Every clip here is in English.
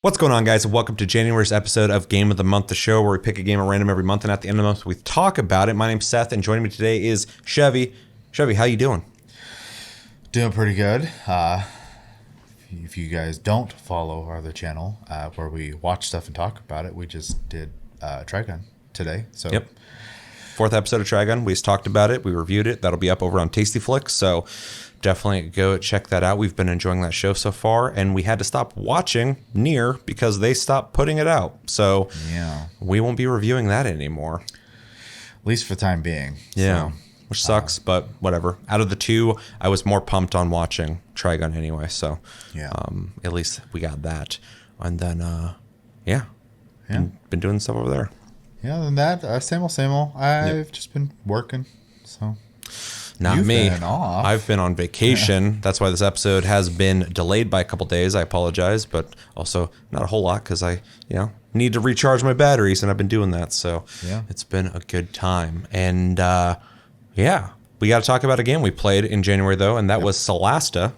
What's going on, guys? Welcome to January's episode of Game of the Month, the show where we pick a game at random every month, and at the end of the month, we talk about it. My name's Seth, and joining me today is Chevy. Chevy, how you doing? Doing pretty good. If you guys don't follow our other channel where we watch stuff and talk about it, we just did Trigun today. So Yep. Fourth episode of Trigun. We just talked about it. We reviewed it. That'll be up over on Tasty Flicks, so definitely go check that out. We've been enjoying that show so far, and we had to stop watching Nier because they stopped putting it out. So yeah, we won't be reviewing that anymore. at least for the time being. Yeah. So, Which sucks, but whatever. Out of the two, I was more pumped on watching Trigun anyway, so yeah. at least we got that. And then, been doing stuff over there. Yeah, other than that, same old. I've just been working. So Not You've me. been off. I've been on vacation. That's why this episode has been delayed by a couple days. I apologize, but also not a whole lot because I, need to recharge my batteries, and I've been doing that. So Yeah. it's been a good time. And we got to talk about a game we played in January though, and that was Solasta.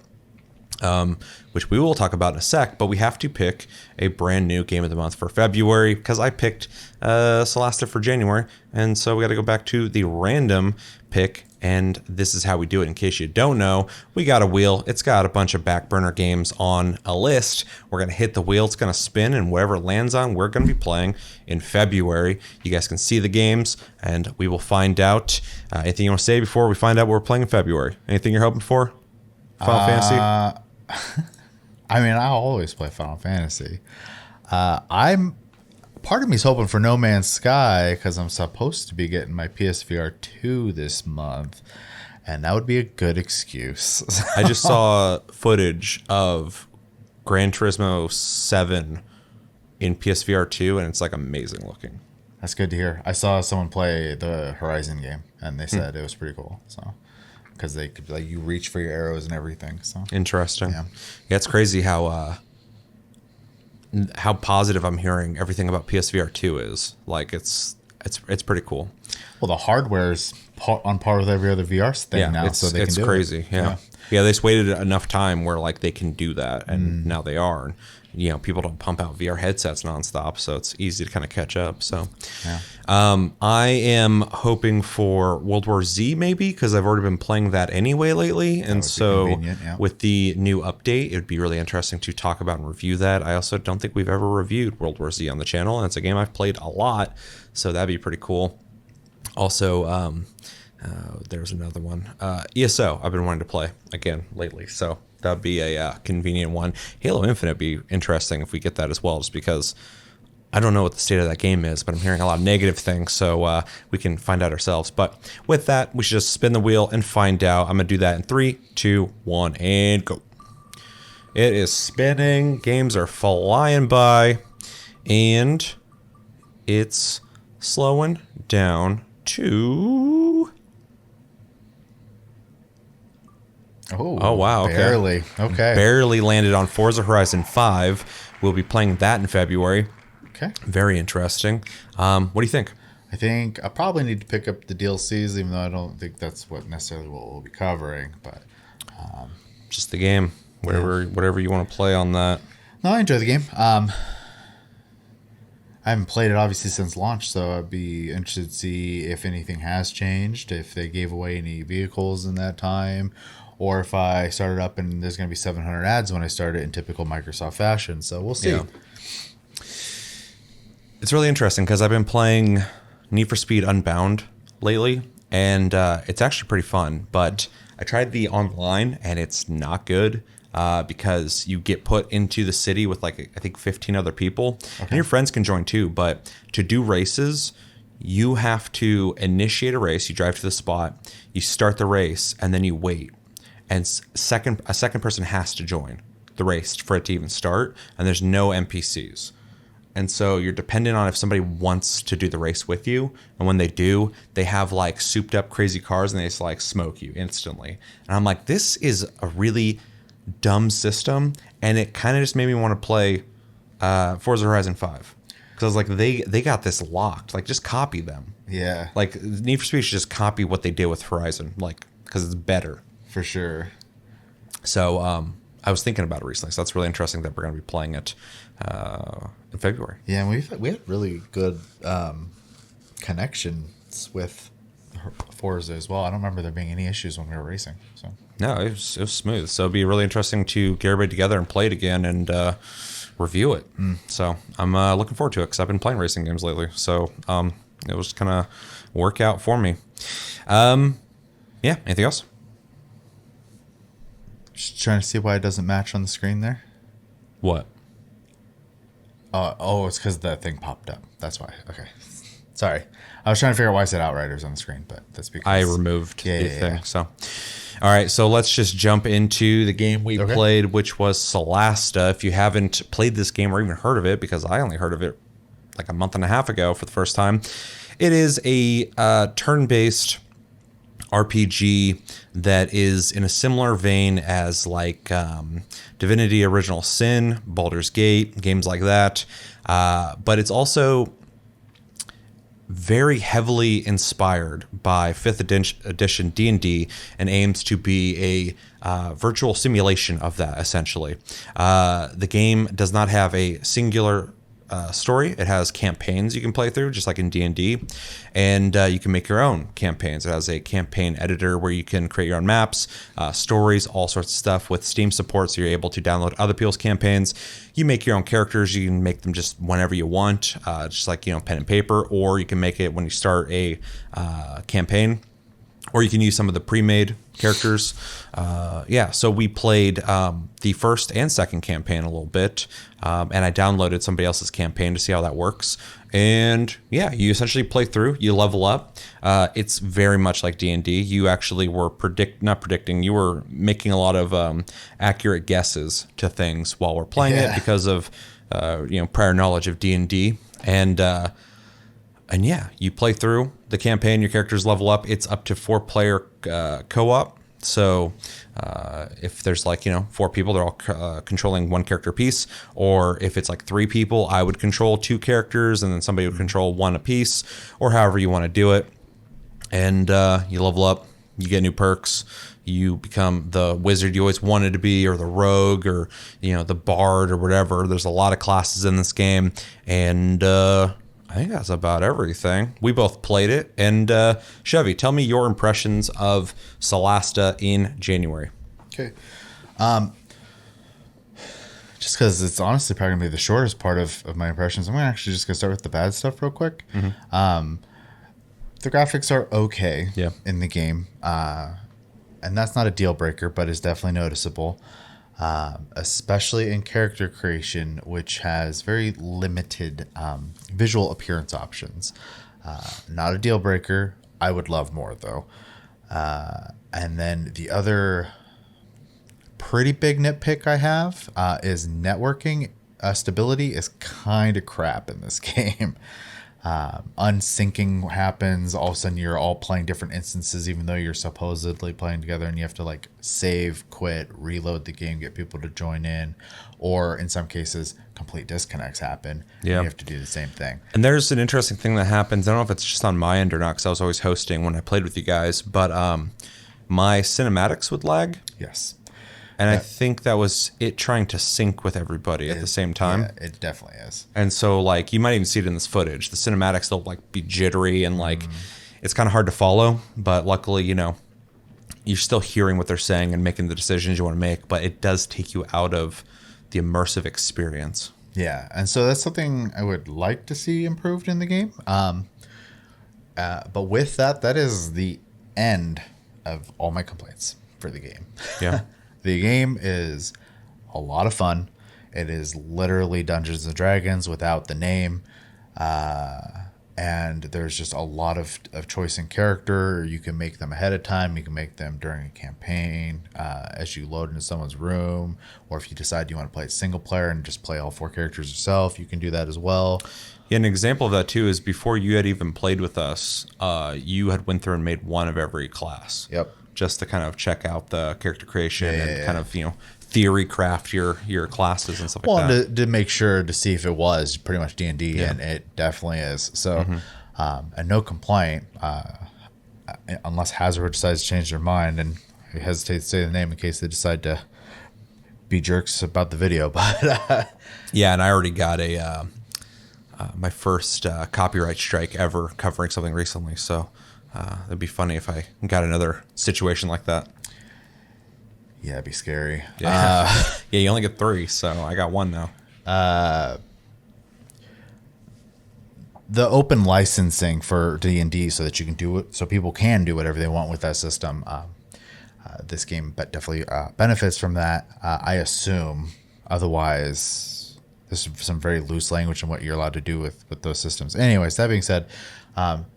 Which we will talk about in a sec, but we have to pick a brand new game of the month for February because I picked Solasta for January, and so we got to go back to the random pick, and this is how we do it. In case you don't know, we got a wheel. It's got a bunch of back burner games on a list. We're going to hit the wheel. It's going to spin, and whatever it lands on, we're going to be playing in February. You guys can see the games, and we will find out. Anything you want to say before we find out what we're playing in February? Anything you're hoping for? Final Fantasy? I mean, I always play Final Fantasy. Part of me is hoping for No Man's Sky because I'm supposed to be getting my PSVR 2 this month, and that would be a good excuse. I just saw footage of Gran Turismo 7 in PSVR 2, and it's like amazing looking. That's good to hear. I saw someone play the Horizon game, and they said it was pretty cool. So, because they could you reach for your arrows and everything. So Interesting. Yeah. Yeah, it's crazy how positive I'm hearing everything about PSVR 2 is. Like it's pretty cool. well, the hardware's on par with every other VR thing now, so they can do crazy. it. Yeah. They just waited enough time where like they can do that, and now they are. And, people don't pump out VR headsets nonstop, so it's easy to kind of catch up. So, Yeah. I am hoping for World War Z maybe because I've already been playing that anyway lately, and would be so convenient, yeah. with the new update, it would be really interesting to talk about and review that. I also don't think we've ever reviewed World War Z on the channel, and it's a game I've played a lot, so that'd be pretty cool. Also, there's another one. ESO, I've been wanting to play again lately, so that would be a convenient one. Halo Infinite would be interesting if we get that as well, just because I don't know what the state of that game is, but I'm hearing a lot of negative things, so we can find out ourselves. But with that, we should just spin the wheel and find out. I'm going to do that in 3, 2, 1, and go. It is spinning. Games are flying by, and it's slowing down to... Oh, wow. Okay. Barely. Okay. Barely landed on Forza Horizon 5. We'll be playing that in February. Okay. Very interesting. What do you think? I think I probably need to pick up the DLCs, even though I don't think that's what necessarily what we'll be covering. But Just the game. Whatever you want to play on that. no, I enjoy the game. I haven't played it obviously since launch, so I'd be interested to see if anything has changed, if they gave away any vehicles in that time, or if I started up and there's going to be 700 ads when I start it in typical Microsoft fashion. So we'll see. Yeah. It's really interesting because I've been playing Need for Speed Unbound lately, and it's actually pretty fun. But I tried the online, and it's not good because you get put into the city with I think 15 other people, and your friends can join too. But to do races, you have to initiate a race. You drive to the spot, you start the race, and then you wait. And a second person has to join the race for it to even start, and there's no NPCs. And so you're dependent on if somebody wants to do the race with you. And when they do, they have souped up crazy cars and they just smoke you instantly. And I'm like, this is a really dumb system. And it kind of just made me want to play Forza Horizon 5. Because I was like, they got this locked. Just copy them. Yeah. Need for Speed should just copy what they did with Horizon. Because it's better. For sure. So I was thinking about it recently, so that's really interesting that we're going to be playing it in February. Yeah, and we had really good connections with Forza as well. I don't remember there being any issues when we were racing. So No, it was smooth. So it'd be really interesting to get everybody together and play it again and review it. So I'm looking forward to it because I've been playing racing games lately. So it was kind of work out for me. Yeah, anything else? just trying to see why it doesn't match on the screen there. What? Oh, it's because that thing popped up. That's why. Okay. Sorry. I was trying to figure out why I said Outriders on the screen, but that's because I removed the thing. yeah. So, all right. So let's just jump into the game we played, which was Solasta. If you haven't played this game or even heard of it, because I only heard of it like a month and a half ago for the first time, it is a turn-based RPG that is in a similar vein as like Divinity Original Sin, Baldur's Gate, games like that. But it's also very heavily inspired by 5th edition D&D and aims to be a virtual simulation of that, essentially. The game does not have a singular story. It has campaigns you can play through, just like in D&D, and you can make your own campaigns. It has a campaign editor where you can create your own maps, stories, all sorts of stuff with Steam support, so you're able to download other people's campaigns. You make your own characters. You can make them just whenever you want, just like, pen and paper, or you can make it when you start a campaign, or you can use some of the pre-made characters. So we played the first and second campaign a little bit, and I downloaded somebody else's campaign to see how that works. And yeah, you essentially play through, you level up. It's very much like D&D. You actually were you were making a lot of accurate guesses to things while we're playing it because of prior knowledge of D&D. And yeah, you play through the campaign, your characters level up. It's up to 4-player co-op. So if there's 4 people, they're all controlling one character piece. Or if it's like 3 people, I would control 2 characters and then somebody would control 1 apiece, or however you want to do it. And you level up, you get new perks. You become the wizard you always wanted to be, or the rogue, or the bard, or whatever. There's a lot of classes in this game, and I think that's about everything. We both played it. And Chevy, tell me your impressions of Solasta in January. Okay. Just because it's honestly probably going to be the shortest part of my impressions, I'm actually just going to start with the bad stuff real quick. Mm-hmm. The graphics are okay in the game. And that's not a deal breaker, but it's definitely noticeable. Especially in character creation, which has very limited visual appearance options. Not a deal breaker. I would love more, though. And then the other pretty big nitpick I have is networking. Stability is kind of crap in this game. Unsyncing happens. All of a sudden you're all playing different instances, even though you're supposedly playing together, and you have to save, quit, reload the game, get people to join in, or in some cases complete disconnects happen. Yeah, you have to do the same thing. And there's an interesting thing that happens. I don't know if it's just on my end or not, because I was always hosting when I played with you guys, but my cinematics would lag. Yes. And I think that was it trying to sync with everybody at the same time. Yeah, it definitely is. And so, you might even see it in this footage. The cinematics, they'll, be jittery and, it's kind of hard to follow. But luckily, you're still hearing what they're saying and making the decisions you want to make. But it does take you out of the immersive experience. Yeah, and so that's something I would like to see improved in the game. But with that is the end of all my complaints for the game. Yeah. The game is a lot of fun. It is literally Dungeons and Dragons without the name. And there's just a lot of choice in character. You can make them ahead of time. You can make them during a campaign as you load into someone's room. Or if you decide you want to play single player and just play all 4 characters yourself, you can do that as well. Yeah, an example of that, too, is before you had even played with us, you had went through and made one of every class. Yep. Just to kind of check out the character creation and kind of, theory craft your classes and stuff like that. Well, to make sure to see if it was pretty much D&D, and it definitely is. So, and no complaint, unless Hasbro decides to change their mind, and I hesitate to say the name in case they decide to be jerks about the video, but Yeah, and I already got my first copyright strike ever covering something recently. So it'd be funny if I got another situation like that. yeah, it'd be scary. Yeah, yeah, you only get 3, so I got 1 now. The open licensing for D&D so that you can do it, so people can do whatever they want with that system. This game definitely benefits from that. I assume. Otherwise, there's some very loose language in what you're allowed to do with those systems. Anyways, that being said,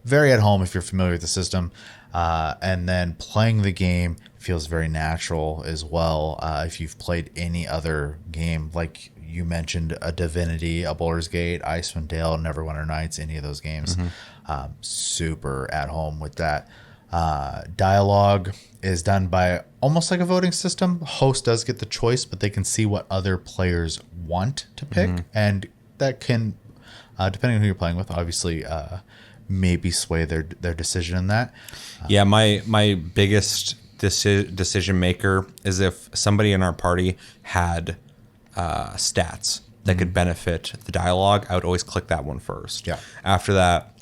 very at home if you're familiar with the system. And then playing the game feels very natural as well. If you've played any other game, like you mentioned, a Divinity, a Baldur's Gate, Icewind Dale, Neverwinter Nights, any of those games, super at home with that. Dialogue is done by almost like a voting system. Host does get the choice, but they can see what other players want to pick, and that can, depending on who you're playing with, obviously maybe sway their decision in that. Yeah, my biggest decision maker is if somebody in our party had stats that could benefit the dialogue, I would always click that one first. Yeah. After that,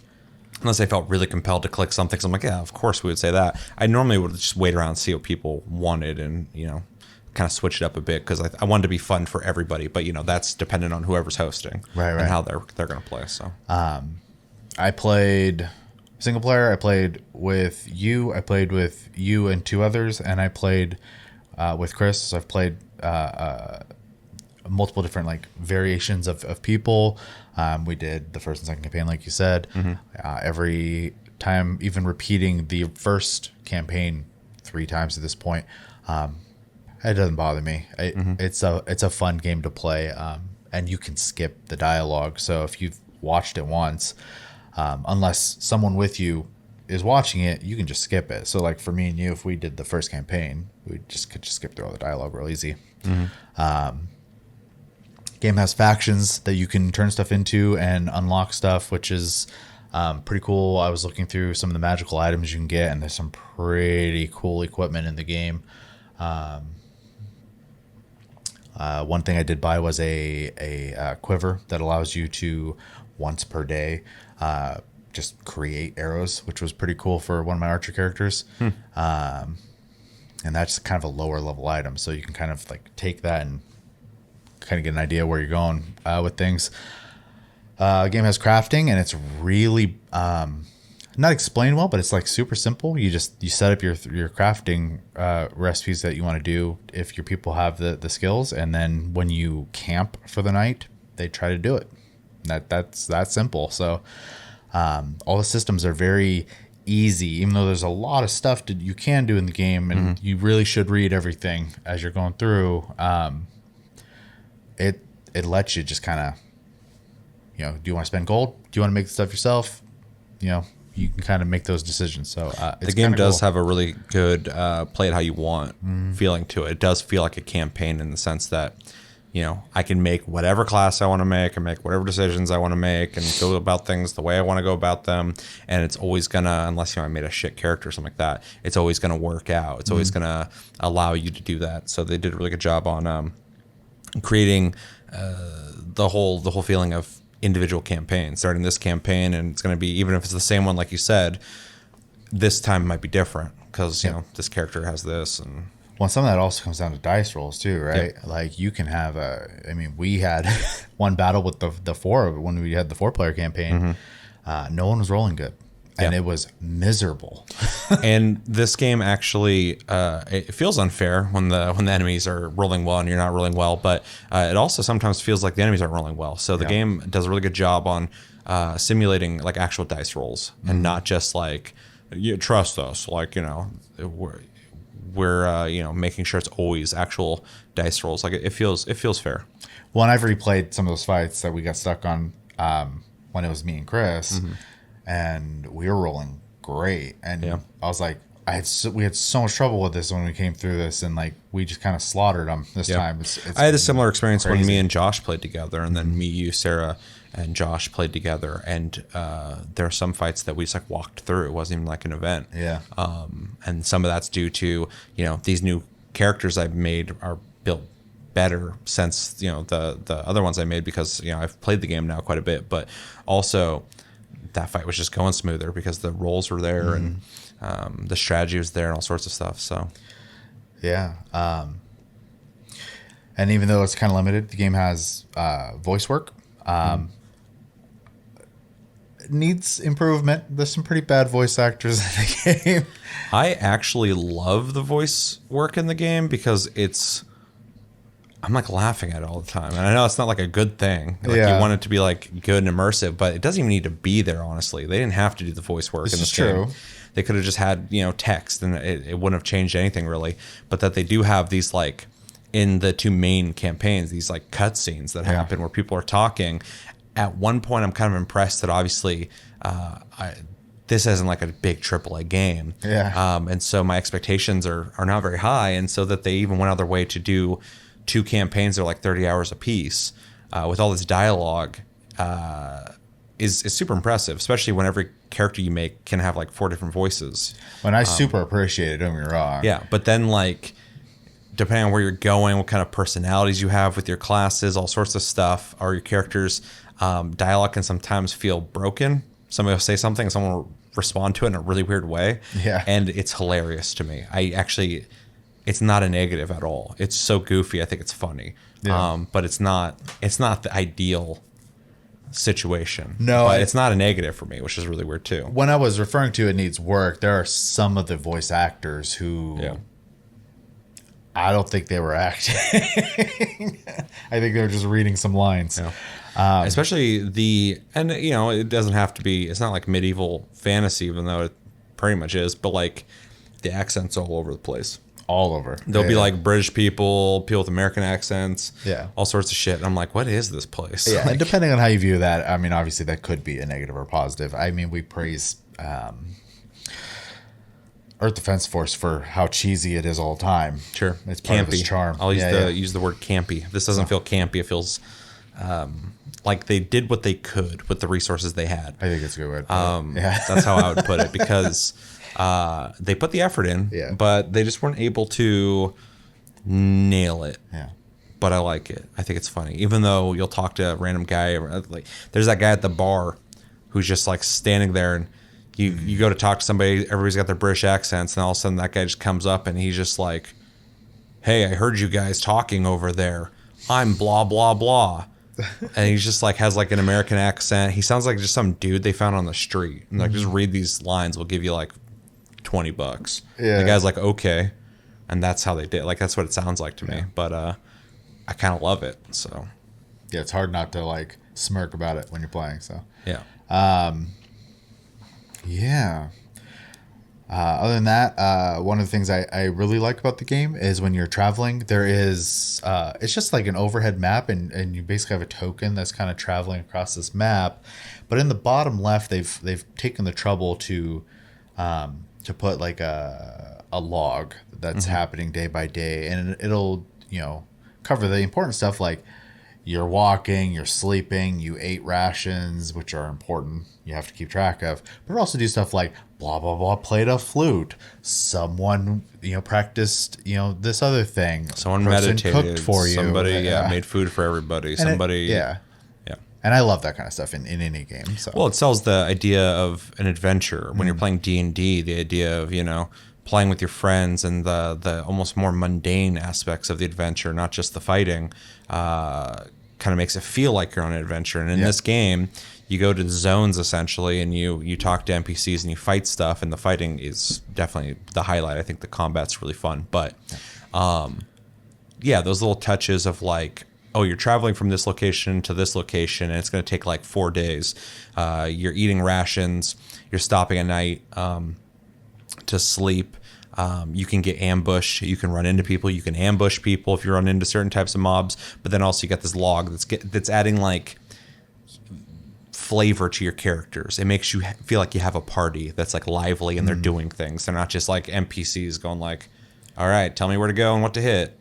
unless I felt really compelled to click something, so I'm like, yeah, of course we would say that. I normally would just wait around and see what people wanted and, kind of switch it up a bit because I wanted to be fun for everybody. But, that's dependent on whoever's hosting and how they're going to play. So I played single player. I played with you. I played with you and 2 others, and I played with Chris. So I've played multiple different variations of people. We did the first and second campaign, like you said. Every time, even repeating the first campaign 3 times at this point, it doesn't bother me. It's a fun game to play, and you can skip the dialogue. So if you've watched it once, unless someone with you is watching it, you can just skip it. So like for me and you, if we did the first campaign, we could just skip through all the dialogue real easy. Game has factions that you can turn stuff into and unlock stuff, which is pretty cool. I was looking through some of the magical items you can get, and there's some pretty cool equipment in the game. One thing I did buy was a quiver that allows you to once per day just create arrows, which was pretty cool for one of my archer characters. And that's kind of a lower level item, so you can kind of take that and kind of get an idea where you're going with things. The game has crafting, and it's really not explained well, but it's super simple. You set up your crafting recipes that you want to do if your people have the skills, and then when you camp for the night, they try to do it. That's that simple. So all the systems are very easy, even though there's a lot of stuff that you can do in the game, and you really should read everything as you're going through. It lets you just kind of, do you want to spend gold? Do you want to make the stuff yourself? You can kind of make those decisions. So the game does have a really good play it how you want feeling to it. It does feel like a campaign in the sense that, I can make whatever class I want to make and make whatever decisions I want to make and go about things the way I want to go about them. And it's always going to, unless, I made a shit character or something like that, it's always going to work out. It's always going to allow you to do that. So they did a really good job on creating the whole feeling of individual campaign, starting this campaign, and it's going to be, even if it's the same one like you said, this time it might be different because this character has this. And some of that also comes down to dice rolls too, right? Like you can have we had one battle with the 4 when we had the 4-player campaign. No one was rolling good, and it was miserable. And this game actually it feels unfair when the enemies are rolling well and you're not rolling well, but it also sometimes feels like the enemies aren't rolling well. So the game does a really good job on simulating actual dice rolls and not just you trust us, we're making sure it's always actual dice rolls. It feels fair. Well, and I've replayed some of those fights that we got stuck on when it was me and Chris, and we were rolling great. And I was like, we had so much trouble with this when we came through this, and we just kind of slaughtered them this time. I had a similar experience when me and Josh played together, and then me, you, Sarah, and Josh played together, and there are some fights that we just walked through. It wasn't even an event. And some of that's due to these new characters I've made are built better since the other ones I made, because I've played the game now quite a bit, but also that fight was just going smoother because the rolls were there and the strategy was there and all sorts of stuff. So yeah. And even though it's kind of limited, the game has voice work. Needs improvement. There's some pretty bad voice actors in the game. I actually love the voice work in the game because I'm like laughing at it all the time. And I know it's not like a good thing. Like you want it to be like good and immersive, but it doesn't even need to be there, honestly. They didn't have to do the voice work in this game. They could have just had, text and it wouldn't have changed anything really. But that they do have these like in the two main campaigns, these like cutscenes that happen where people are talking. At one point, I'm kind of impressed that obviously this isn't like a big AAA game. Yeah. And so my expectations are not very high. And so that they even went out of their way to do 2 campaigns that are like 30 hours a piece with all this dialogue is super impressive, especially when every character you make can have like 4 different voices. When I super appreciate it, don't get me wrong. Yeah, but then like depending on where you're going, what kind of personalities you have with your classes, all sorts of stuff, or your characters, dialogue can sometimes feel broken. Somebody will say something and someone will respond to it in a really weird way. Yeah. And it's hilarious to me. It's not a negative at all. It's so goofy. I think it's funny. Yeah. But it's not the ideal situation. No, but it's not a negative for me, which is really weird too. When I was referring to it needs work, there are some of the voice actors who I don't think they were acting. I think they were just reading some lines. Yeah. Especially it doesn't have to be, it's not like medieval fantasy, even though it pretty much is, but like the accents all over the place. All over. There'll be like British people with American accents, yeah, all sorts of shit. And I'm like, what is this place? Yeah, like, and depending on how you view that, I mean, obviously that could be a negative or positive. I mean, we praise Earth Defense Force for how cheesy it is all the time. Sure, it's part campy. of its charm. I'll use the word campy. This doesn't feel campy. It feels like they did what they could with the resources they had. I think it's a good way to put it. That's how I would put it, because they put the effort in, but they just weren't able to nail it. Yeah. But I like it. I think it's funny. Even though you'll talk to a random guy, like there's that guy at the bar who's just like standing there, and you go to talk to somebody, everybody's got their British accents, and all of a sudden that guy just comes up and he's just like, "Hey, I heard you guys talking over there. I'm blah blah blah." And he's just like has like an American accent. He sounds like just some dude they found on the street. And like, just read these lines, we'll give you like $20. Yeah. The guy's like, okay. And that's how they did. Like, that's what it sounds like to me. But I kind of love it. So yeah, it's hard not to like smirk about it when you're playing. So yeah. Yeah. Other than that, one of the things I really like about the game is when you're traveling, there is it's just like an overhead map, and you basically have a token that's kind of traveling across this map. But in the bottom left, they've taken the trouble to put like a log that's happening day by day, and it'll cover the important stuff like you're walking, you're sleeping, you ate rations, which are important. You have to keep track of. But also do stuff like blah, blah, blah, played a flute. Someone, practiced, this other thing. Someone Person meditated. cooked for you. Somebody made food for everybody. Somebody. Yeah. And I love that kind of stuff in any game. So. Well, it sells the idea of an adventure. When you're playing D&D, the idea of, playing with your friends and the almost more mundane aspects of the adventure, not just the fighting, kind of makes it feel like you're on an adventure. And in this game, you go to the zones essentially, and you talk to NPCs and you fight stuff, and the fighting is definitely the highlight. I think the combat's really fun. But those little touches of like, oh, you're traveling from this location to this location, and it's going to take like 4 days. You're eating rations. You're stopping at night to sleep. You can get ambushed. You can run into people. You can ambush people if you run into certain types of mobs. But then also you got this log that's adding like flavor to your characters. It makes you feel like you have a party that's like lively and they're doing things. They're not just like NPCs going like, all right, tell me where to go and what to hit.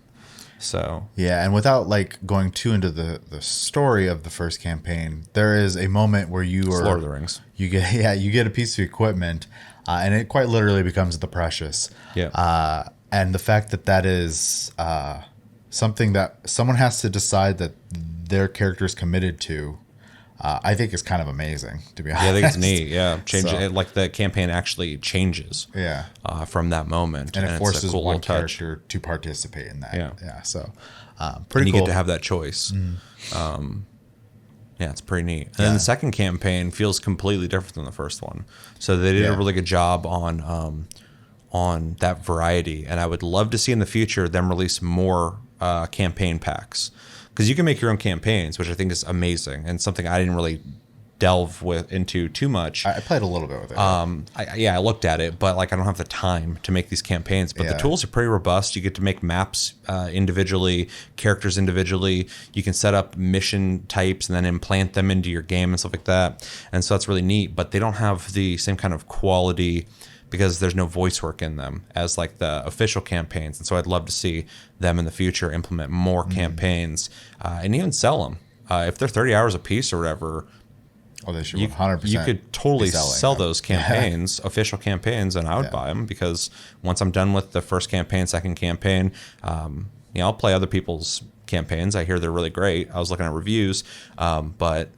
So yeah, and without like going too into the story of the first campaign, there is a moment where you are Lord of the Rings. You get a piece of equipment, and it quite literally becomes the precious. Yeah. And the fact that is something that someone has to decide that their character is committed to, I think is kind of amazing, to be honest. Yeah, I think it's neat. Yeah, change So- it, like the campaign actually changes. Yeah. From that moment, And it it's a forces cool one little touch. character to participate in that. Yeah. Yeah. So, And pretty you cool. get to have that choice. Yeah, it's pretty neat. And then the second campaign feels completely different than the first one. So they did a really good job on that variety. And I would love to see in the future them release more campaign packs, because you can make your own campaigns, which I think is amazing and something I didn't really delve into too much. I played a little bit with it. I looked at it, but like I don't have the time to make these campaigns. But the tools are pretty robust. You get to make maps individually, characters individually. You can set up mission types and then implant them into your game and stuff like that. And so that's really neat. But they don't have the same kind of quality because there's no voice work in them as like the official campaigns. And so I'd love to see them in the future implement more campaigns and even sell them. If they're 30 hours a piece or whatever, oh, they should 100%. you could totally be selling sell them. those campaigns, official campaigns, and I would buy them, because once I'm done with the first campaign, second campaign, I'll play other people's campaigns. I hear they're really great. I was looking at reviews, but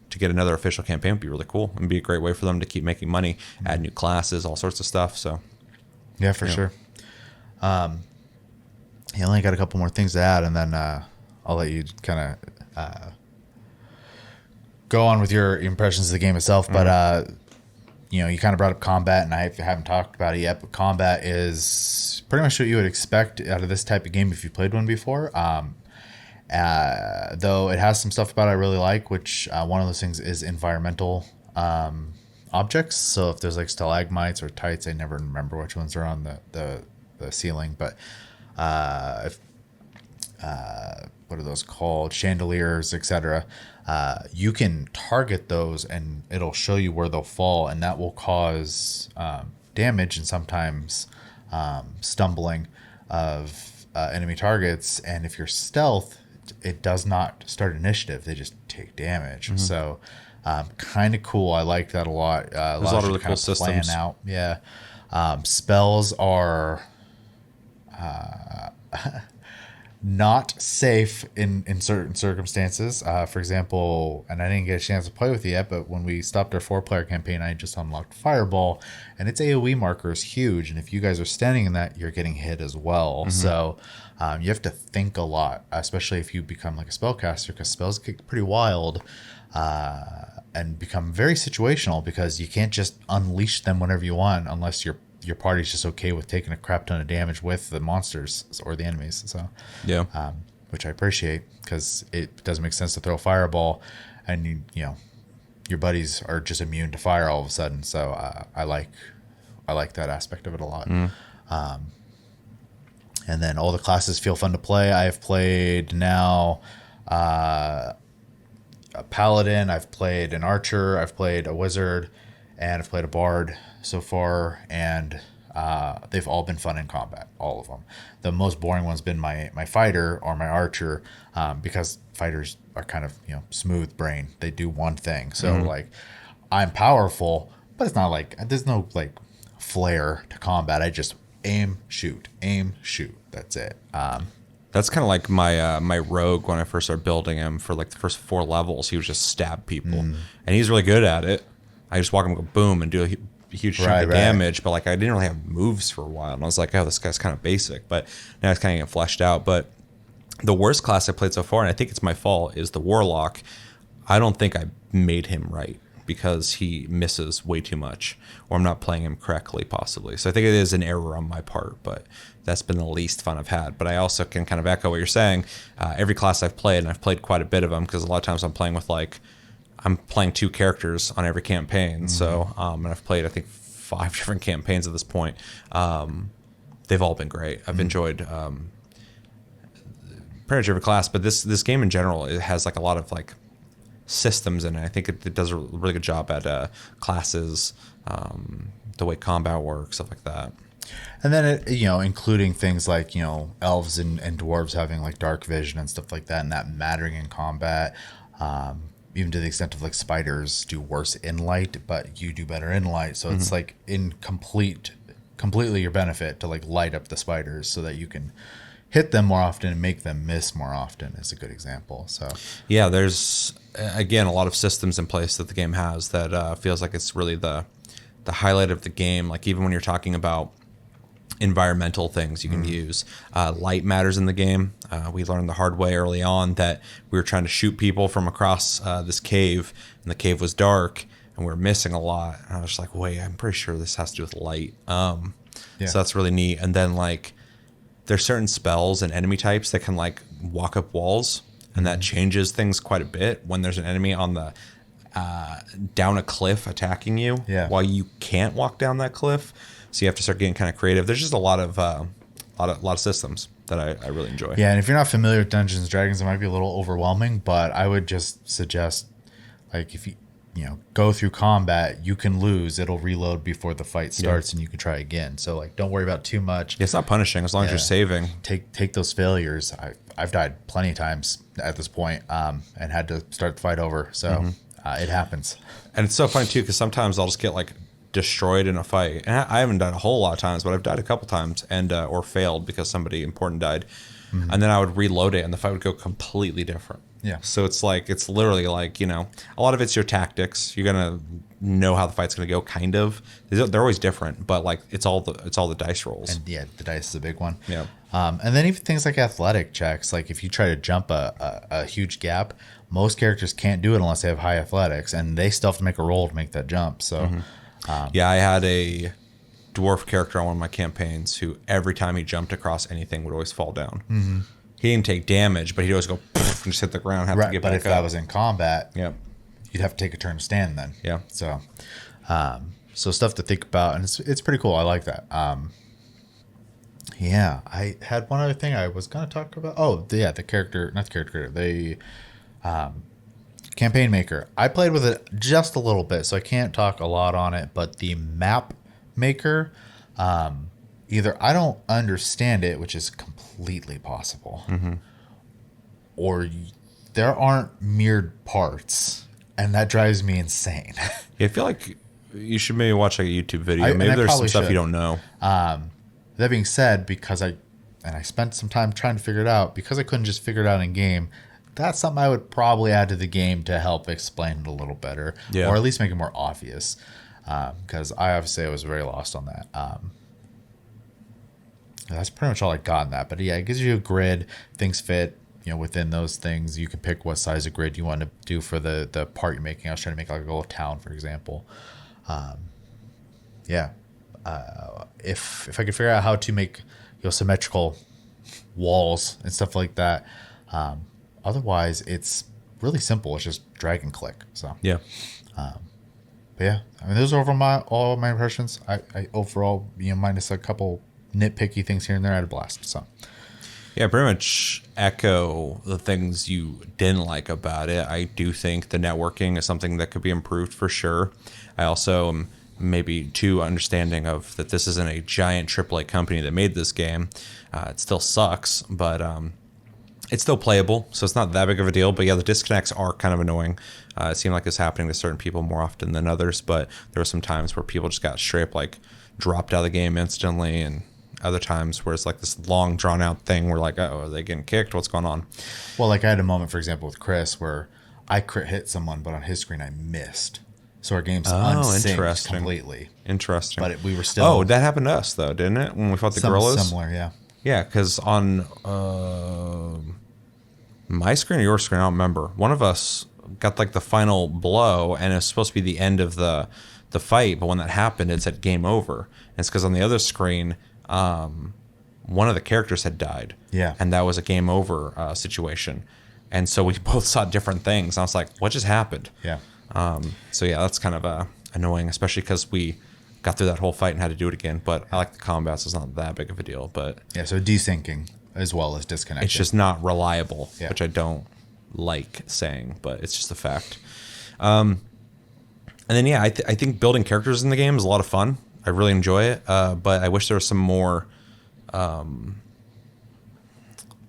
to get another official campaign would be really cool and be a great way for them to keep making money, add new classes, all sorts of stuff. So, yeah, for sure. I only got a couple more things to add, and then I'll let you kind of go on with your impressions of the game itself. But you kind of brought up combat, and I haven't talked about it yet. But combat is pretty much what you would expect out of this type of game if you played one before. Though it has some stuff about it I really like, which one of those things is environmental objects. So if there's like stalagmites or tights, I never remember which ones are on the ceiling, but if what are those called, chandeliers, etc., you can target those and it'll show you where they'll fall, and that will cause damage and sometimes stumbling of enemy targets. And if you're stealth, it does not start initiative, they just take damage. So kind of cool. I like that a lot. there's a lot of really cool systems. Out. Spells are not safe in certain circumstances. For example, and I didn't get a chance to play with it yet, but when we stopped our 4-player campaign, I just unlocked Fireball, and its AoE marker is huge. And if you guys are standing in that, you're getting hit as well. So you have to think a lot, especially if you become like a spellcaster, because spells get pretty wild and become very situational, because you can't just unleash them whenever you want unless your party's just okay with taking a crap ton of damage with the monsters or the enemies. So which I appreciate, because it doesn't make sense to throw a fireball and your buddies are just immune to fire all of a sudden. So I like that aspect of it a lot. And then all the classes feel fun to play. I have played now a paladin, I've played an archer, I've played a wizard, and I've played a bard so far, and they've all been fun in combat, all of them. The most boring one's been my fighter or my archer, because fighters are kind of smooth brain. They do one thing. So like, I'm powerful, but it's not like there's no like flair to combat. I just aim, shoot, that's it. That's kind of like my rogue when I first started building him. For like the first 4 levels, he would just stab people, and he's really good at it. I just walk him and go boom and do a huge chunk of damage, but like I didn't really have moves for a while, and I was like, oh, this guy's kind of basic, but now it's kind of getting fleshed out. But the worst class I played so far, and I think it's my fault, is the warlock. I don't think I made him right, because he misses way too much, or I'm not playing him correctly, possibly. So I think it is an error on my part, but that's been the least fun I've had. But I also can kind of echo what you're saying. Every class I've played, and I've played quite a bit of them, because a lot of times I'm playing 2 characters on every campaign. So, and I've played, I think, 5 different campaigns at this point. They've all been great. I've enjoyed pretty much every class, but this game in general, it has like a lot of like systems in it. I think it does a really good job at classes, the way combat works, stuff like that. And then it, including things like elves and dwarves having like dark vision and stuff like that, and that mattering in combat. Even to the extent of like spiders do worse in light, but you do better in light. So it's like in completely your benefit to like light up the spiders so that you can hit them more often and make them miss more often is a good example. So Yeah, there's again a lot of systems in place that the game has that feels like it's really the highlight of the game. Like even when you're talking about environmental things you can use, light matters in the game. We learned the hard way early on that we were trying to shoot people from across this cave, and the cave was dark, and we were missing a lot. And I was just like, wait, I'm pretty sure this has to do with light. So that's really neat. And then like there's certain spells and enemy types that can like walk up walls, and that changes things quite a bit when there's an enemy on the down a cliff attacking you while you can't walk down that cliff. So you have to start getting kind of creative. There's just a lot of systems that I really enjoy. Yeah, and if you're not familiar with Dungeons and Dragons, it might be a little overwhelming, but I would just suggest, like, if you go through combat, you can lose. It'll reload before the fight starts, and you can try again. So like, don't worry about too much. It's not punishing as long as you're saving. Take those failures. I've died plenty of times at this point, and had to start the fight over. So it happens. And it's so funny too, because sometimes I'll just get like destroyed in a fight, and I haven't died a whole lot of times, but I've died a couple times, and or failed because somebody important died, and then I would reload it and the fight would go completely different. So it's literally like, a lot of it's your tactics. You're gonna know how the fight's gonna go, kind of. They're always different, but like it's all the dice rolls. And the dice is a big one. And then even things like athletic checks, like if you try to jump a huge gap, most characters can't do it unless they have high athletics, and they still have to make a roll to make that jump. So I had a dwarf character on one of my campaigns who every time he jumped across anything would always fall down. He didn't take damage, but he'd always go and just hit the ground, have to get back up. But if that was in combat, you'd have to take a turn to stand then. So stuff to think about, and it's pretty cool. I like that. I had one other thing I was going to talk about. The campaign maker. I played with it just a little bit, so I can't talk a lot on it, but the map maker, either I don't understand it, which is completely possible, or there aren't mirrored parts, and that drives me insane. I feel like you should maybe watch like a YouTube video. Maybe there's some stuff you don't know. That being said, because I spent some time trying to figure it out, because I couldn't just figure it out in game, that's something I would probably add to the game to help explain it a little better, or at least make it more obvious. Because I was very lost on that. That's pretty much all I got in that. But it gives you a grid. Things fit, within those things. You can pick what size of grid you want to do for the part you're making. I was trying to make like a little town, for example. If I could figure out how to make symmetrical walls and stuff like that. Otherwise, it's really simple. It's just drag and click. So those are all my impressions. I overall, minus a couple nitpicky things here and there, I had a blast. So pretty much echo the things you didn't like about it. I do think the networking is something that could be improved for sure. I also am maybe too understanding of that this isn't a giant AAA company that made this game. It still sucks, but it's still playable, so it's not that big of a deal. But the disconnects are kind of annoying. It seemed like it's happening to certain people more often than others, but there were some times where people just got straight up like dropped out of the game instantly, and other times where it's like this long drawn out thing where like, are they getting kicked? What's going on? Well, like I had a moment, for example, with Chris where I crit hit someone, but on his screen I missed. So our game's unsynced completely. Interesting. But we were still... Oh, that happened to us, though, didn't it? When we fought the gorillas? Similar, yeah. Yeah, because on my screen or your screen, I don't remember. One of us got like the final blow, and it was supposed to be the end of the fight, but when that happened, it said game over. And it's because on the other screen, one of the characters had died. Yeah. And that was a game over situation. And so we both saw different things. I was like, what just happened? Yeah. That's kind of annoying, especially because we got through that whole fight and had to do it again. But I like the combat, so it's not that big of a deal. But so desyncing as well as disconnecting. It's just not reliable, which I don't like saying, but it's just a fact. And then I think building characters in the game is a lot of fun. I really enjoy it, but I wish there was some more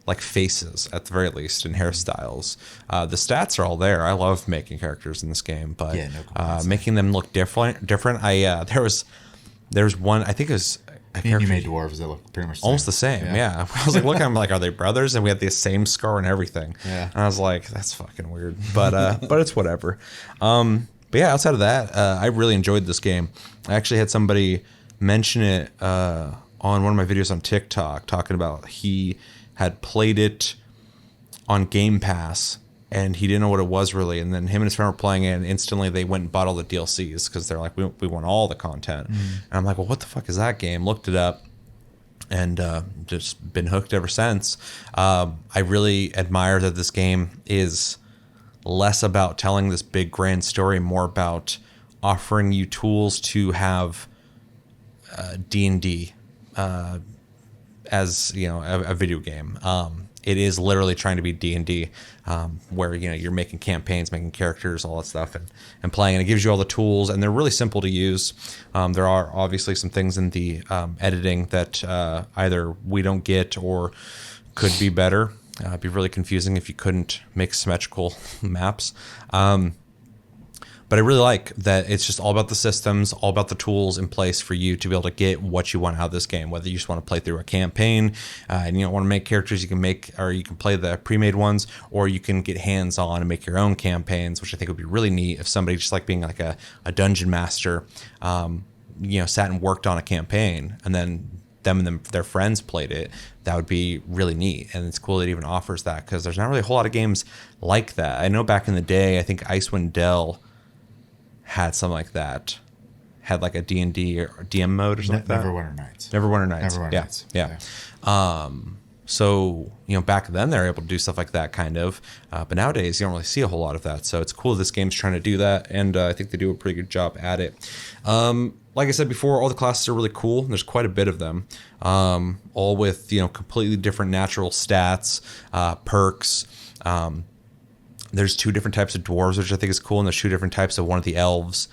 like faces at the very least and hairstyles. The stats are all there. I love making characters in this game, but making them look different. There was one, I think it was And you made dwarves that look pretty much almost the same. Yeah. I was like, look, I'm like, are they brothers? And we had the same scar and everything. Yeah. And I was like, that's fucking weird. But it's whatever. But yeah, outside of that, I really enjoyed this game. I actually had somebody mention it on one of my videos on TikTok, talking about he had played it on Game Pass and he didn't know what it was really. And then him and his friend were playing it, and instantly they went and bought all the DLCs because they're like, we want all the content. And I'm like, well, what the fuck is that game? Looked it up and just been hooked ever since. I really admire that this game is less about telling this big grand story, more about offering you tools to have D&D as, you know, a video game. It is literally trying to be D&D, where, you know, you're making campaigns, making characters, all that stuff, and playing. And it gives you all the tools, and they're really simple to use. There are obviously some things in the editing that either we don't get or could be better. It'd be really confusing if you couldn't make symmetrical maps. But I really like that it's just all about the systems, all about the tools in place for you to be able to get what you want out of this game. Whether you just want to play through a campaign and you don't want to make characters, you can make, or you can play the pre-made ones, or you can get hands-on and make your own campaigns, which I think would be really neat if somebody just like being like a dungeon master, you know, sat and worked on a campaign and then them and their friends played it. That would be really neat. And it's cool that it even offers that, because there's not really a whole lot of games like that. I know back in the day, I think Icewind Dale had something like that, had like a D&D or DM mode or something like that. Neverwinter Nights. Neverwinter Nights. Neverwinter Yeah. Nights. Yeah. So, you know, back then they were able to do stuff like that kind of, but nowadays you don't really see a whole lot of that. So it's cool this game's trying to do that, and I think they do a pretty good job at it. Like I said before, all the classes are really cool. There's quite a bit of them, all with, you know, completely different natural stats, perks. There's 2 different types of dwarves, which I think is cool, and there's 2 different types of one of the elves,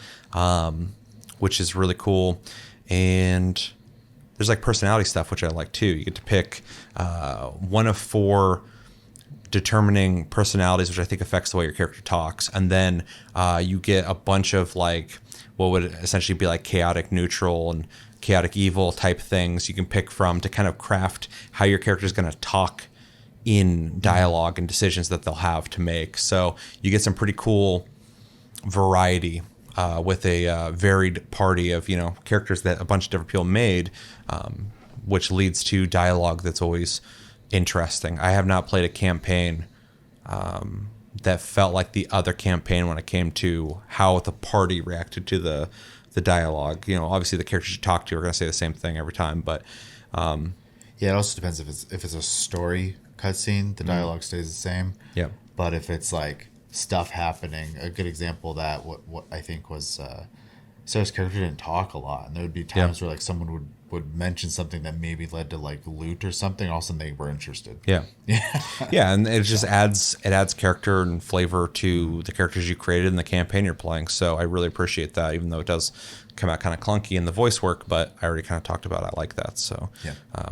which is really cool. And there's like personality stuff, which I like too. You get to pick one of 4 determining personalities, which I think affects the way your character talks. And then you get a bunch of like what would essentially be like chaotic neutral and chaotic evil type things you can pick from to kind of craft how your character is going to talk in dialogue and decisions that they'll have to make. So you get some pretty cool variety with a varied party of, you know, characters that a bunch of different people made, which leads to dialogue that's always interesting. I have not played a campaign that felt like the other campaign when it came to how the party reacted to the dialogue. You know, obviously the characters you talk to are going to say the same thing every time, but yeah, it also depends if it's a story cutscene, the dialogue stays the same. Yeah. But if it's like stuff happening, a good example of that what I think was Sarah's character didn't talk a lot, and there would be times where like someone would mention something that maybe led to like loot or something. All of a sudden they were interested. Yeah. Yeah, and it just adds character and flavor to the characters you created in the campaign you're playing. So I really appreciate that, even though it does come out kind of clunky in the voice work, but I already kind of talked about it. I like that. So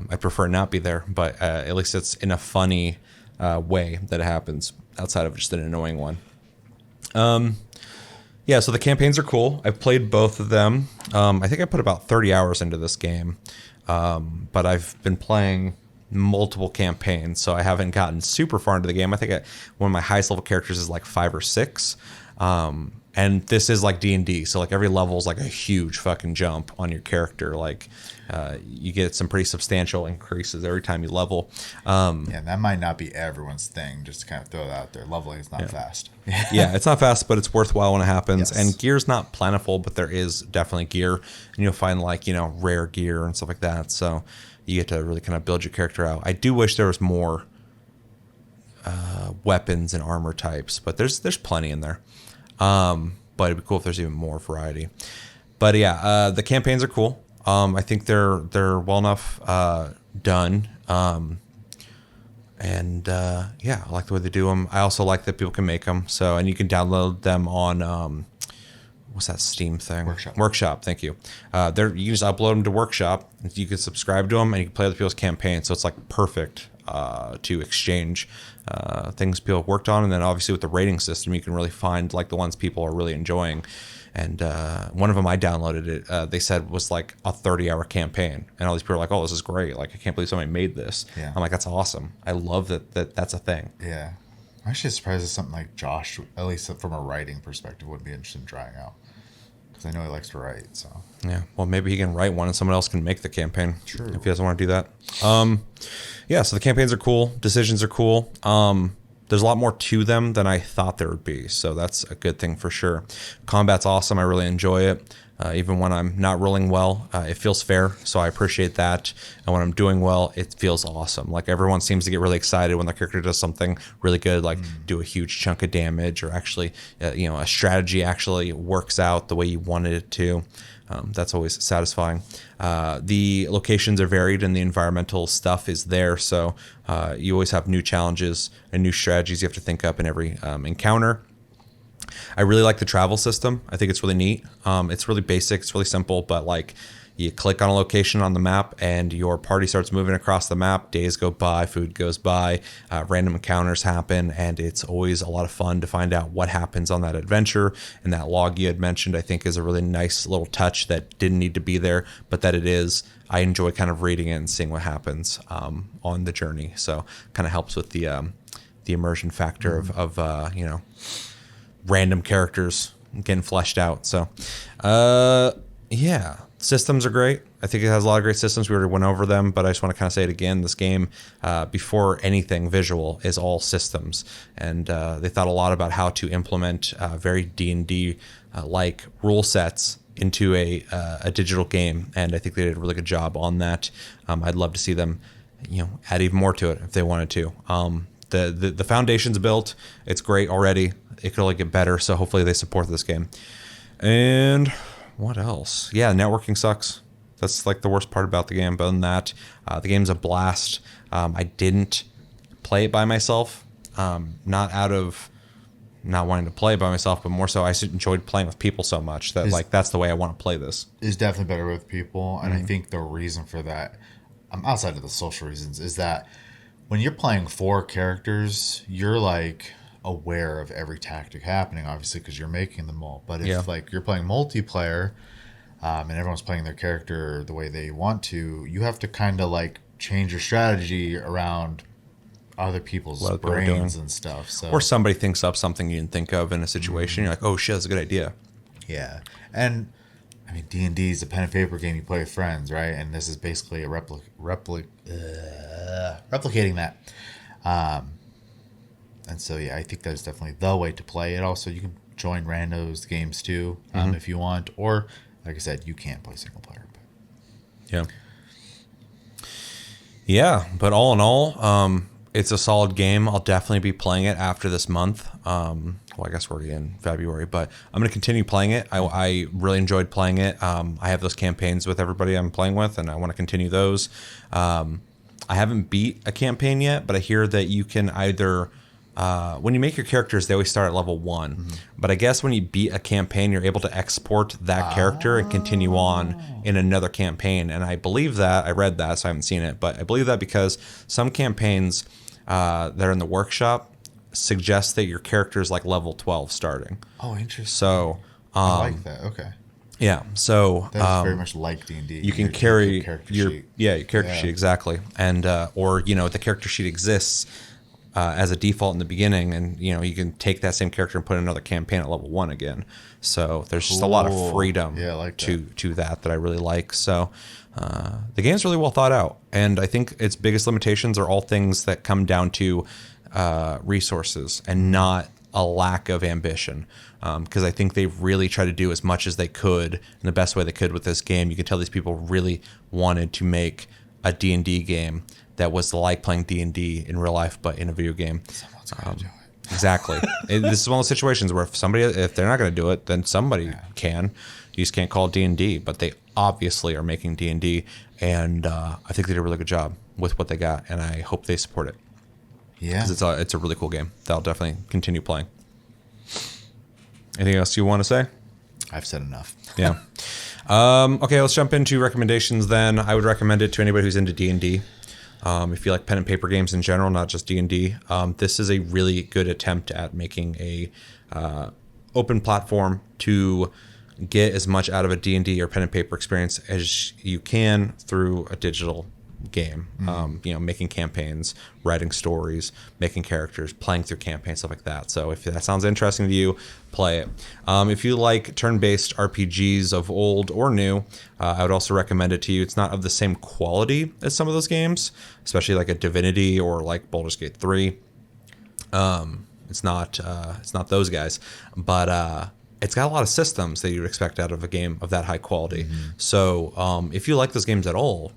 I prefer it not be there, but at least it's in a funny way that it happens outside of just an annoying one. Yeah, so the campaigns are cool. I've played both of them. I think I put about 30 hours into this game, but I've been playing multiple campaigns, so I haven't gotten super far into the game. I think one of my highest level characters is like 5 or 6, and this is like D&D, so like every level is like a huge fucking jump on your character. Like you get some pretty substantial increases every time you level. Yeah, that might not be everyone's thing, just to kind of throw that out there. Leveling is not fast. Yeah, it's not fast, but it's worthwhile when it happens. Yes. And gear's not plentiful, but there is definitely gear. And you'll find like, you know, rare gear and stuff like that. So you get to really kind of build your character out. I do wish there was more weapons and armor types, but there's plenty in there. But it'd be cool if there's even more variety. But yeah, the campaigns are cool. I think they're well enough done. And yeah, I like the way they do them. I also like that people can make them. So, and you can download them on what's that Steam thing? Workshop. Thank you. You can just upload them to Workshop. You can subscribe to them, and you can play other people's campaigns. So it's like perfect to exchange things people worked on. And then obviously with the rating system, you can really find like the ones people are really enjoying. And one of them I downloaded it, they said was like a 30-hour campaign. And all these people are like, oh, this is great. Like, I can't believe somebody made this. Yeah. I'm like, that's awesome. I love that's a thing. Yeah. I'm actually surprised that something like Josh, at least from a writing perspective, would be interested in trying out. Because I know he likes to write, so. Yeah, well, maybe he can write one and someone else can make the campaign. True. If he doesn't want to do that. Yeah, so the campaigns are cool. Decisions are cool. There's a lot more to them than I thought there would be, so that's a good thing for sure. Combat's awesome. I really enjoy it. Even when I'm not rolling well, it feels fair, so I appreciate that. And when I'm doing well, it feels awesome. Like, everyone seems to get really excited when their character does something really good, like do a huge chunk of damage, or actually, a strategy actually works out the way you wanted it to. That's always satisfying. The locations are varied and the environmental stuff is there, so you always have new challenges and new strategies you have to think up in every encounter. I really like the travel system. I think it's really neat. It's really basic. It's really simple, but like, you click on a location on the map and your party starts moving across the map. Days go by, food goes by, random encounters happen, and it's always a lot of fun to find out what happens on that adventure. And that log you had mentioned, I think, is a really nice little touch that didn't need to be there, but that it is. I enjoy kind of reading it and seeing what happens on the journey. So kind of helps with the immersion factor of random characters getting fleshed out. So, yeah. Systems are great. I think it has a lot of great systems. We already went over them, but I just want to kind of say it again. This game, before anything visual, is all systems. And they thought a lot about how to implement very D&D like rule sets into a digital game. And I think they did a really good job on that. I'd love to see them, add even more to it if they wanted to. The foundation's built. It's great already. It could only get better. So hopefully they support this game. And what else? Yeah, networking sucks. That's like the worst part about the game. But other than that, the game's a blast. I didn't play it by myself, not out of not wanting to play it by myself, but more so I enjoyed playing with people so much that that's the way I want to play this. It's definitely better with people, and I think the reason for that, outside of the social reasons, is that when you're playing 4 characters, you're like aware of every tactic happening, obviously, because you're making them all. But if like you're playing multiplayer, and everyone's playing their character the way they want to, you have to kind of like change your strategy around other people's brains and stuff. So, or somebody thinks up something you didn't think of in a situation. You're like, oh shit, that's a good idea. Yeah, and I mean, D&D is a pen and paper game you play with friends, right? And this is basically a replicating that. And so, yeah, I think that's definitely the way to play it. Also, you can join randos games too, if you want. Or, like I said, you can't play single player. But. Yeah. Yeah, but all in all, it's a solid game. I'll definitely be playing it after this month. Well, I guess we're already in February, but I'm going to continue playing it. I really enjoyed playing it. I have those campaigns with everybody I'm playing with, and I want to continue those. I haven't beat a campaign yet, but I hear that you can either... when you make your characters, they always start at level 1. But I guess when you beat a campaign, you're able to export that character and continue on in another campaign. And I believe that, I read that, so I haven't seen it, but I believe that because some campaigns that are in the workshop suggest that your character is like level 12 starting. Oh, interesting. So I like that. Okay. Yeah, so that's very much like D&D. You can carry your character sheet, exactly. And or the character sheet exists as a default in the beginning, and you can take that same character and put in another campaign at level 1 again. So there's just a lot of freedom to that I really like. So the game's really well thought out, and I think its biggest limitations are all things that come down to resources and not a lack of ambition. Because I think they've really tried to do as much as they could in the best way they could with this game. You can tell these people really wanted to make a D&D game that was like playing D&D in real life, but in a video game. Someone's gonna do it. Exactly. This is one of those situations where if they're not going to do it, then somebody can. You just can't call it D&D, but they obviously are making D&D, and I think they did a really good job with what they got, and I hope they support it. Yeah. Because it's a really cool game that I'll definitely continue playing. Anything else you want to say? I've said enough. Yeah. Okay, let's jump into recommendations then. I would recommend it to anybody who's into D&D. If you like pen and paper games in general, not just D&D, this is a really good attempt at making a open platform to get as much out of a D&D or pen and paper experience as you can through a digital game. Making campaigns, writing stories, making characters, playing through campaigns, stuff like that. So if that sounds interesting to you, play it. If you like turn-based RPGs of old or new, I would also recommend it to you. It's not of the same quality as some of those games, especially like a Divinity or like Baldur's Gate 3. It's not those guys, but it's got a lot of systems that you'd expect out of a game of that high quality. So if you like those games at all,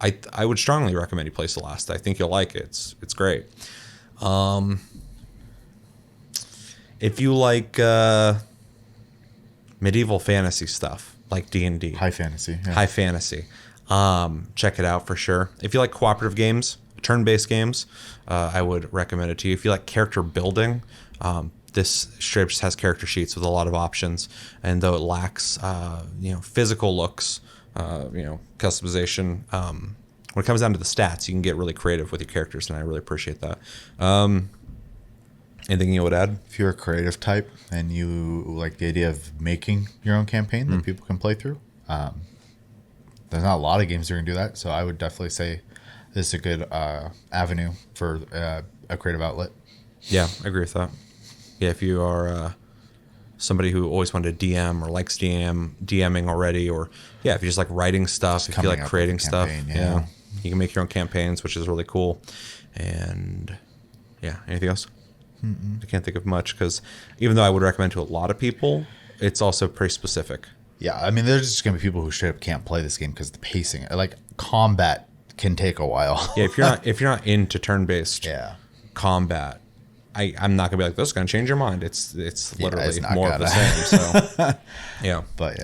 I would strongly recommend you play Solasta. I think you'll like it. It's great. If you like medieval fantasy stuff like D&D, High fantasy. Yeah. high fantasy, check it out for sure. If you like cooperative games, turn-based games, I would recommend it to you. If you like character building, this straight up just has character sheets with a lot of options, and though it lacks physical looks, customization, when it comes down to the stats, you can get really creative with your characters, and I really appreciate that. Anything you would add? If you're a creative type and you like the idea of making your own campaign that people can play through, there's not a lot of games that are going to do that. So I would definitely say this is a good avenue for a creative outlet. Yeah, I agree with that. Yeah, if you are somebody who always wanted to DM or likes DMing already, or if you just like writing stuff, if you like creating stuff, you can make your own campaigns, which is really cool. And anything else? I can't think of much, because even though I would recommend to a lot of people, it's also pretty specific. Yeah, I mean, there's just gonna be people who straight up can't play this game because the pacing, like combat, can take a while. Yeah, if you're not into turn-based combat, I'm not gonna be like, this is gonna change your mind. It's literally it's more of the same. So But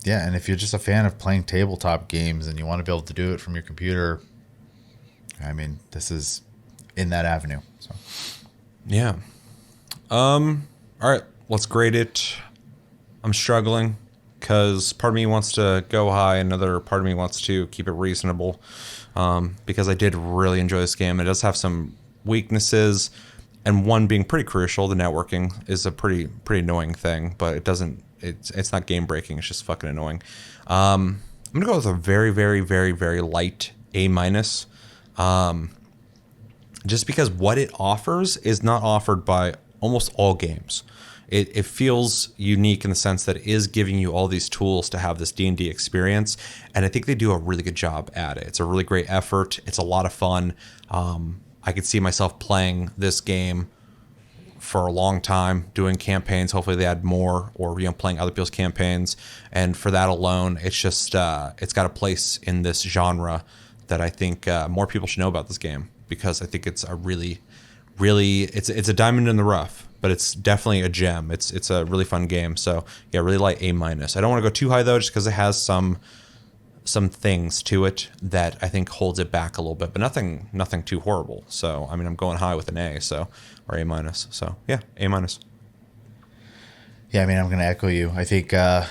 and if you're just a fan of playing tabletop games and you want to be able to do it from your computer, I mean, this is in that avenue. So all right, let's grade it. I'm struggling because part of me wants to go high, another part of me wants to keep it reasonable, because I did really enjoy this game. It does have some weaknesses, and one being pretty crucial, the networking is a pretty annoying thing, but it's not game breaking, it's just fucking annoying. I'm gonna go with a very, very, very, very light A-, just because what it offers is not offered by almost all games. It feels unique in the sense that it is giving you all these tools to have this D&D experience, and I think they do a really good job at it. It's a really great effort. It's a lot of fun. I could see myself playing this game for a long time, doing campaigns. Hopefully they add more, or playing other people's campaigns. And for that alone, it's just it's got a place in this genre that I think more people should know about this game, because I think it's a really, really it's a diamond in the rough, but it's definitely a gem. It's a really fun game. So really light A-. I don't want to go too high though, just because it has some things to it that I think holds it back a little bit, but nothing too horrible. So I mean, I'm going high with an A, or A-. So A-. Yeah, I mean, I'm going to echo you. I think I've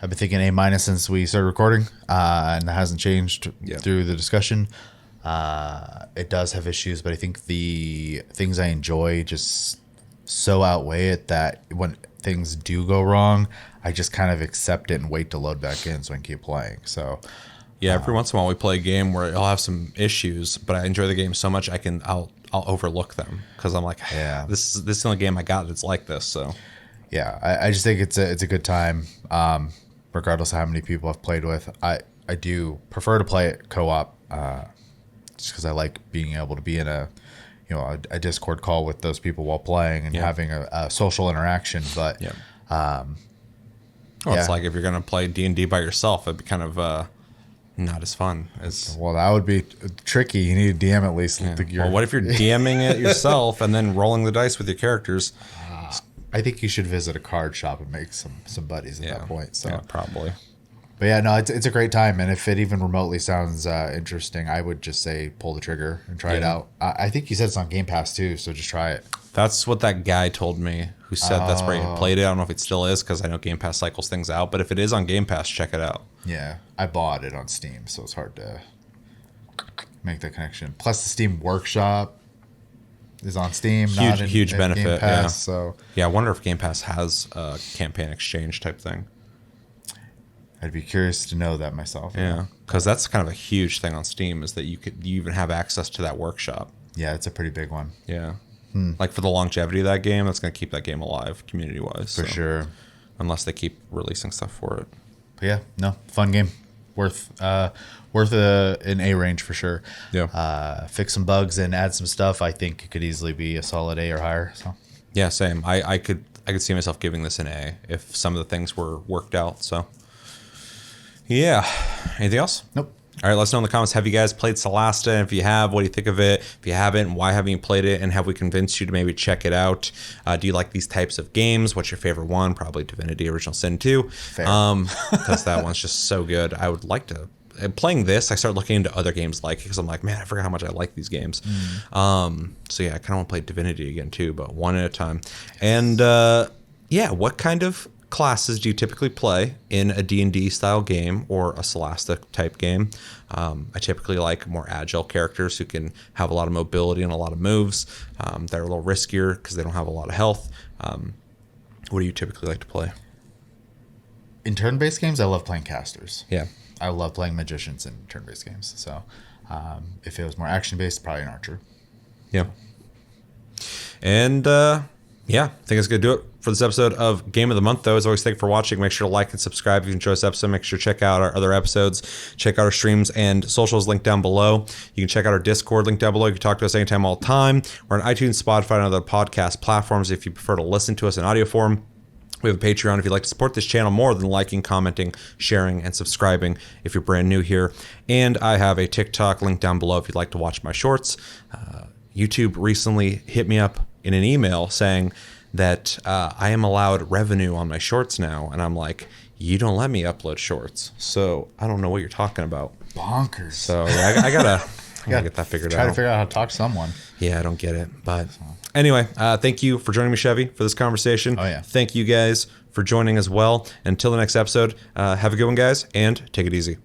been thinking A- since we started recording, and that hasn't changed through the discussion. It does have issues, but I think the things I enjoy just so outweigh it that when things do go wrong, I just kind of accept it and wait to load back in so I can keep playing. So every once in a while we play a game where I'll have some issues, but I enjoy the game so much I'll overlook them, because I'm like, this is the only game I got that's like this. So I just think it's a good time, regardless of how many people I've played with. I do prefer to play it co-op, just because I like being able to be in a Discord call with those people while playing and having a social interaction. But it's like if you're gonna play D&D by yourself, it'd be kind of not as fun as. Well, that would be tricky. You need a DM at least. Well, what if you're DMing it yourself and then rolling the dice with your characters? I think you should visit a card shop and make some buddies at that point. So probably. But no, it's a great time, and if it even remotely sounds interesting, I would just say pull the trigger and try it out. I think you said it's on Game Pass too, so just try it. That's what that guy told me who said that's where he played it. I don't know if it still is because I know Game Pass cycles things out. But if it is on Game Pass, check it out. Yeah, I bought it on Steam, so it's hard to make the connection. Plus, the Steam Workshop is on Steam. Huge benefit. Game Pass, yeah. So yeah, I wonder if Game Pass has a campaign exchange type thing. I'd be curious to know that myself. Yeah, because that's kind of a huge thing on Steam is that you even have access to that workshop. Yeah, it's a pretty big one. Yeah. Like for the longevity of that game, that's going to keep that game alive community-wise. For sure. Unless they keep releasing stuff for it. But yeah, no, fun game. Worth an A range for sure. Yeah. Fix some bugs and add some stuff. I think it could easily be a solid A or higher. So yeah, same. I could see myself giving this an A if some of the things were worked out. So yeah. Anything else? Nope. All right, let us know in the comments. Have you guys played Solasta? And if you have, what do you think of it? If you haven't, why haven't you played it? And have we convinced you to maybe check it out? Do you like these types of games? What's your favorite one? Probably Divinity Original Sin 2. Fair. Because that one's just so good. I would like to. Playing this, I start looking into other games like it because I'm like, man, I forgot how much I like these games. So yeah, I kind of want to play Divinity again too, but one at a time. And yeah, what kind of classes do you typically play in a D&D style game or a Solasta type game? I typically like more agile characters who can have a lot of mobility and a lot of moves. They're a little riskier because they don't have a lot of health. What do you typically like to play? In turn-based games, I love playing casters. Yeah. I love playing magicians in turn-based games. So if it was more action-based, probably an archer. Yeah. And yeah, I think it's going to do it for this episode of Game of the Month, though. As always, thank you for watching. Make sure to like and subscribe if you enjoy this episode. Make sure to check out our other episodes. Check out our streams and socials linked down below. You can check out our Discord link down below. You can talk to us anytime, all the time. We're on iTunes, Spotify, and other podcast platforms if you prefer to listen to us in audio form. We have a Patreon if you'd like to support this channel more than liking, commenting, sharing, and subscribing if you're brand new here. And I have a TikTok link down below if you'd like to watch my shorts. YouTube recently hit me up in an email saying that I am allowed revenue on my shorts now. And I'm like, you don't let me upload shorts. So I don't know what you're talking about. Bonkers. So yeah, I gotta get that figured out. Try to figure out how to talk to someone. Yeah, I don't get it. But anyway, thank you for joining me, Chevy, for this conversation. Oh, yeah. Thank you guys for joining as well. Until the next episode, have a good one, guys, and take it easy.